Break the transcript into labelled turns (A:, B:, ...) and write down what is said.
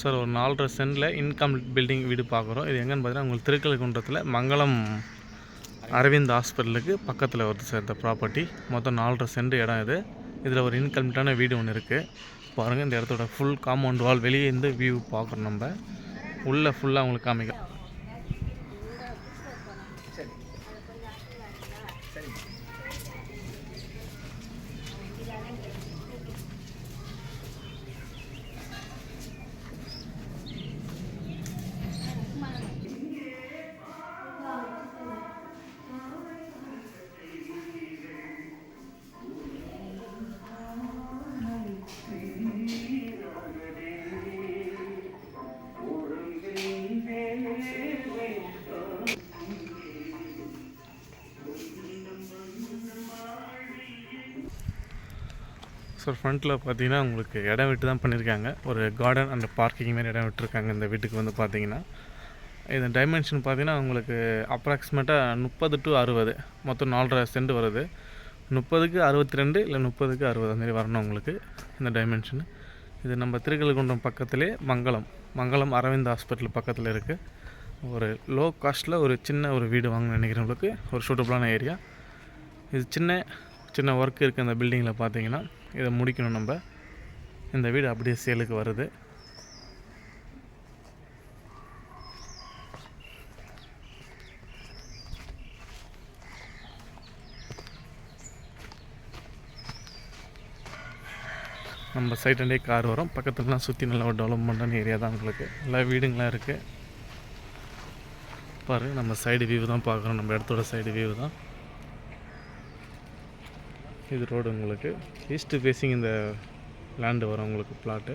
A: Sir ஒரு 4.5 சென்டில் incomplete building வீடு பார்க்குறோம். இது எங்கன்னு பார்த்தீங்கன்னா உங்களுக்கு திருக்கழுக்குன்றத்தில் மங்களம் அரவிந்த் ஹாஸ்பிட்டலுக்கு பக்கத்தில் வருது சார் இந்த ப்ராப்பர்ட்டி. மொத்தம் 4.5 சென்ட் இடம் இது. இதில் ஒரு இன்கம்ப்ளீட்டான வீடு ஒன்று இருக்குது பாருங்கள். இந்த இடத்தோட ஃபுல் காம்பவுண்ட் வால் வெளியே இருந்து வியூ பார்க்குறோம். நம்ம உள்ளே ஃபுல்லாக உங்களுக்கு காமிக்க. ஸோ ஃப்ரண்ட்டில் பார்த்தீங்கன்னா உங்களுக்கு இடம் விட்டு தான் பண்ணியிருக்காங்க. ஒரு கார்டன் அண்ட் பார்க்கிங் மாதிரி இடம் விட்டுருக்காங்க இந்த வீட்டுக்கு வந்து பார்த்தீங்கன்னா. இந்த டைமென்ஷன் பார்த்தீங்கன்னா உங்களுக்கு அப்ராக்சிமேட்டாக 30 to 60, மொத்தம் 4.5 சென்ட் வருது. 30க்கு 62 இல்லை 30க்கு 60 அந்த மாதிரி வரணும் உங்களுக்கு இந்த டைமென்ஷன். இது நம்ம திருக்கழுக்குன்றம் பக்கத்துலேயே மங்களம் அரவிந்த் ஹாஸ்பிட்டல் பக்கத்தில் இருக்குது. ஒரு லோ காஸ்ட்டில் ஒரு சின்ன ஒரு வீடு வாங்க நினைக்கிறவங்களுக்கு ஒரு சூட்டபுளான ஏரியா. இது சின்ன ஒர்க் இருக்குது இந்த பில்டிங்கில் பார்த்தீங்கன்னா. இதை முடிக்கணும் நம்ம. இந்த வீடு அப்படியே சேலுக்கு வருது. நம்ம சைட்லேயே கார் வரும். பக்கத்துலலாம் சுற்றி நல்ல ஒரு டெவலப்மெண்ட்டான ஏரியா தான் உங்களுக்கு. எல்லா வீடுங்களாம் இருக்குது பாருங்கள். நம்ம சைடு வியூ தான் பார்க்குறோம். நம்ம இடத்தோட சைடு வியூ தான் இது. ரோடு உங்களுக்கு ஈஸ்ட் ஃபேஸிங் இந்த லேண்டு வரும் உங்களுக்கு பிளாட்டு.